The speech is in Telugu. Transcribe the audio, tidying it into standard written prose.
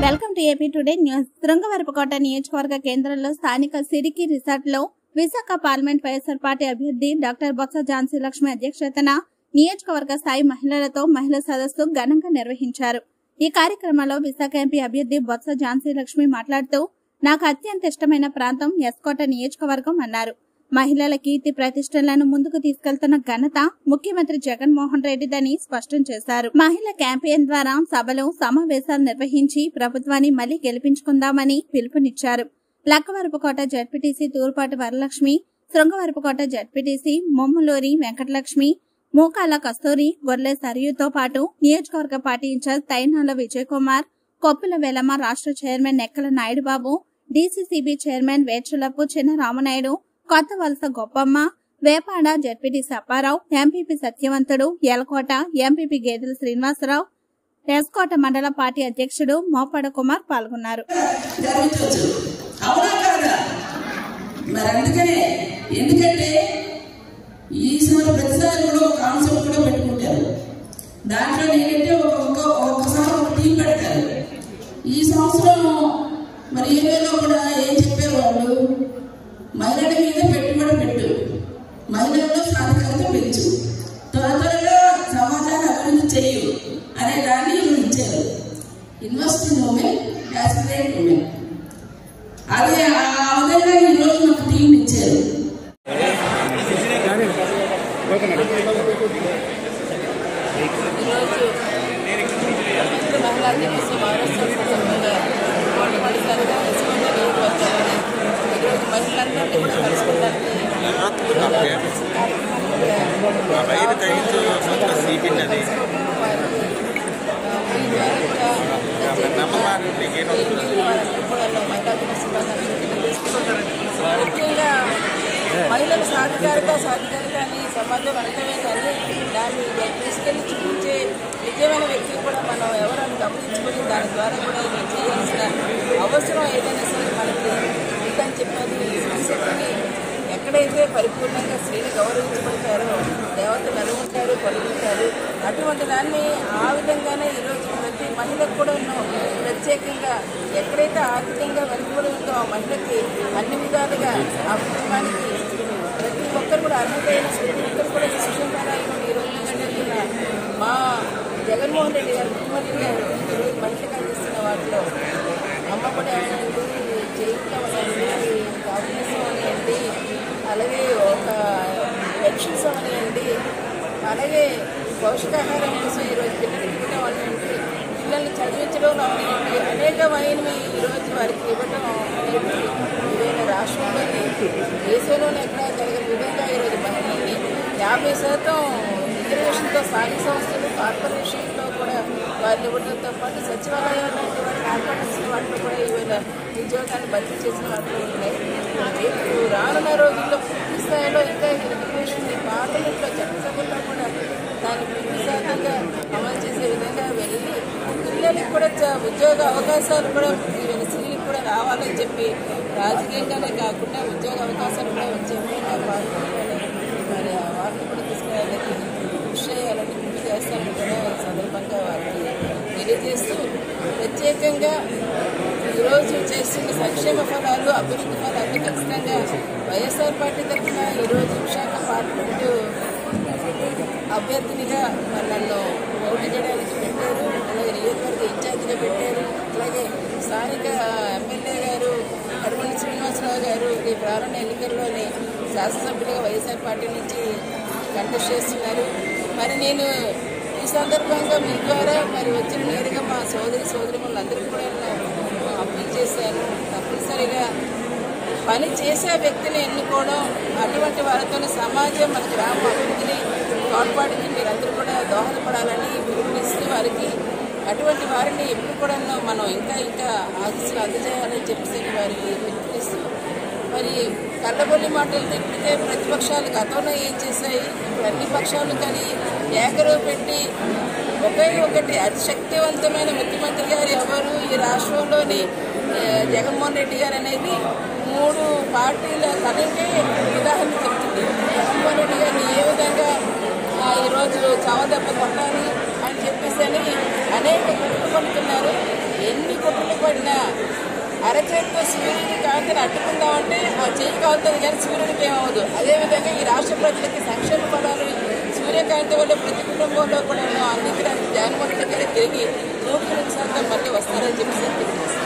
Welcome to AP today news. Srungavarapukota నియోజకవర్గ కేంద్రంలో స్థానిక సిరికి రిసార్ట్ లో విశాఖ పార్లమెంట్ వైఎస్ఆర్ పార్టీ అభ్యర్థి డాక్టర్ బొత్స ఝాన్సీ లక్ష్మి అధ్యక్షతన నియోజకవర్గ స్థాయి మహిళలతో మహిళా సదస్సు ఘనంగా నిర్వహించారు. ఈ కార్యక్రమంలో విశాఖ ఎంపీ అభ్యర్థి బొత్స ఝాన్సీ లక్ష్మి మాట్లాడుతూ, నాకు అత్యంత ఇష్టమైన ప్రాంతం ఎస్కోట నియోజకవర్గం అన్నారు. మహిళల కీర్తి ప్రతిష్టలను ముందుకు తీసుకెళ్తున్న ఘనత ముఖ్యమంత్రి జగన్మోహన్ రెడ్డిదని స్పష్టం చేశారు. మహిళా క్యాంపెయిన్ ద్వారా సభలు సమావేశాలు నిర్వహించి ప్రభుత్వాన్ని మళ్లీ గెలిపించుకుందామని పిలుపునిచ్చారు. లక్కవరపుకోట జడ్పీటీసీ తూర్పాటి వరలక్ష్మి, శృంగవరపుకోట జడ్పీటీసీ మొమ్మలూరి వెంకటలక్ష్మి, మూకాల కస్తూరి, గొర్లె సరియుతో పాటు నియోజకవర్గ పార్టీ ఇన్ఛార్జ్ తైనాల విజయ్ కుమార్, కొప్పుల వెలమ రాష్ట్ర chairman Nekkala Naidubabu, DCCB chairman Vechulapu Chinna Ramanaidu, Kothavalasa Goppamma, Vepada ZPTC Apparao, MPP Satyavantudu, Elakota MPP గేదెల శ్రీనివాసరావు, ఎస్కోట మండల పార్టీ అధ్యక్షుడు మోపాడ కుమార్ పాల్గొన్నారు. ఎందుకంటే ఈసారి ప్రతిసారి కూడా ఒక కాన్సెప్ట్ కూడా పెట్టుకుంటారు. దాంట్లో ఏంటంటే ఒక్కసారి ఒక టీం పెడతారు. ఈ సంవత్సరం మరి ఏవేలో కూడా ఏం చెప్పారు వాళ్ళు, మహిళల మీద పెట్టుబడి పెట్టు, మహిళల్లో సాధికారత పెంచు, త్వరగా సమాజాన్ని అభివృద్ధి చేయు అనే దాన్ని ఇచ్చారు. Invest in women, aspirate women. అదే ఆ విధంగా ఈరోజు మాకు టీం ఇచ్చారు. మహిళలందరినీ కూడా కలుసుకోవడానికి ముఖ్యంగా మహిళల సాధికారత అని సమాజం అనటమే కానీ దాన్ని తీసుకెళ్ళి చూపించే నిజమైన వ్యక్తులు కూడా మనం ఎవరైనా గమనించుకొని దాని ద్వారా కూడా చేయాల్సిన అవసరం ఏదైనా సరే మనకి ఉందని చెప్పేది. సంస్కృతిని ఎక్కడైతే పరిపూర్ణంగా స్త్రీని గౌరవించబడతారో దేవతలు అనుకుంటారు, పలుకుంటారు. అటువంటి దాన్ని ఆ విధంగానే ఈరోజు ప్రతి మహిళకు కూడా ప్రత్యేకంగా ఎక్కడైతే ఆర్థికంగా వెనుకబడి ఉందో ఆ మహిళకి అన్ని విధాలుగా ఆ కుటుంబానికి ప్రతి ఒక్కరు కూడా అర్హతైన ప్రతి ఒక్కరు కూడా సుఖంకరాలను ఈరోజు జరుగుతున్న మా జగన్మోహన్ రెడ్డి గారు, ముఖ్యమంత్రి గారు ఈరోజు మహిళలకు అందిస్తున్న వాటిలో అమ్మఒడి అనేయండి, జైల్లో అనేయండి, అవకాశం అనేయండి, అలాగే ఒక పెన్షన్స్ అనేయండి, అలాగే పౌష్టికాహారం కోసం ఈరోజు పిల్లలకి ఇవ్వడం అనేయండి, పిల్లల్ని చదివించడం అనేయండి, అనేకమైనవి ఈరోజు వారికి ఇవ్వడం అనేది ఏదైనా రాష్ట్రంలోని దేశంలోనే ఎక్కడా జరగని విధంగా ఈరోజు మహిళల్ని 50% రిజర్వేషన్తో స్థానిక సంస్థలు కార్పొరేషన్లో కూడా వారిని ఇవ్వడంతో పాటు సచివాలయాలు లాంటి వాటిని ఏర్పాటు చేసిన వాటిలో కూడా ఈవేళ ఉద్యోగాన్ని భర్తీ చేసిన వాటిలో ఉన్నాయి. రేపు రానున్న రోజుల్లో పూర్తి స్థాయిలో ఇంకా రిజర్వేషన్ పార్లమెంట్లో చట్టసభల్లో కూడా దాన్ని పూర్తి శాతంగా అమలు చేసే విధంగా వెళ్ళి పిల్లలకి కూడా ఉద్యోగ అవకాశాలు కూడా ఈవేళ స్త్రీలకు కూడా రావాలని చెప్పి రాజకీయంగానే కాకుండా ఉద్యోగ అవకాశాలు కూడా వచ్చే విధంగా పాల్గొనాలని మరి వాటిని కూడా తీసుకురావాలని కృషి చేయాలని కృషి చేస్తానని కూడా సందర్భంగా వారికి తెలియజేస్తూ ప్రత్యేకంగా ఈరోజు చేస్తున్న సంక్షేమ ఫలాలు, అభివృద్ధి ఫలాలు ఖచ్చితంగా వైఎస్ఆర్ పార్టీ తరఫున ఈరోజు విశాఖ పార్లమెంటు అభ్యర్థినిగా నన్ను పోటీ చేయడానికి పెట్టారు. అలాగే నియోజకవర్గ ఇన్ఛార్జిగా పెట్టారు. అలాగే స్థానిక ఎమ్మెల్యే గారు కడమల్లి శ్రీనివాసరావు గారు ఈ ప్రారంభ ఎన్నికల్లోని శాసనసభ్యులుగా వైఎస్ఆర్ పార్టీ నుంచి కంటెస్ట్ చేస్తున్నారు. మరి నేను ఈ సందర్భంగా మీ ద్వారా మరి వచ్చిన నేరుగా మా సోదరిమణులందరికీ కూడా అప్పీల్ చేశాను. తప్పనిసరిగా పని చేసే వ్యక్తిని ఎన్నుకోవడం, అటువంటి వారితోనే సమాజం మన గ్రామ అభివృద్ధిని తోడ్పాటుకి మీరందరూ కూడా దోహదపడాలని పిలుపునిస్తూ వారికి అటువంటి వారిని ఎప్పుడు కూడా మనం ఇంకా ఆశీస్సులు అందజేయాలని చెప్పేసి వారికి పిలుపునిస్తూ మరి కళ్ళబొల్లి మాటలు తిప్పితే ప్రతిపక్షాలు గతంలో ఏం చేశాయి, ఇప్పుడు అన్ని పక్షాలు కానీ ఏకరువు పెట్టి ఒకటి అతి శక్తివంతమైన ముఖ్యమంత్రి గారు ఎవరు ఈ రాష్ట్రంలోని జగన్మోహన్ రెడ్డి గారు అనేది 3 పార్టీల కనుకే ఉదాహరణ చెప్తుంది. జగన్మోహన్ రెడ్డి గారిని ఏ విధంగా ఈరోజు చావదెబ్బ కొట్టాలి అని చెప్పేసి అనేక కట్టుబడుతున్నారు. ఎన్ని కుట్రలు పడినా అరచేతితో సూర్యుడి కాంతిని అడ్డుకుందామంటే ఆ చెయ్యి కాలుతుంది కానీ సూర్యుడికి ఏమవదు. అదేవిధంగా ఈ రాష్ట్ర ప్రజలకి సంక్షేమ పదాలు సూర్యకాంతి వల్ల ప్రతి కుటుంబంలో కూడా అందించడానికి జగన్మోహన్ రెడ్డి గారు తిరిగి 100% మళ్ళీ వస్తారని చెప్పి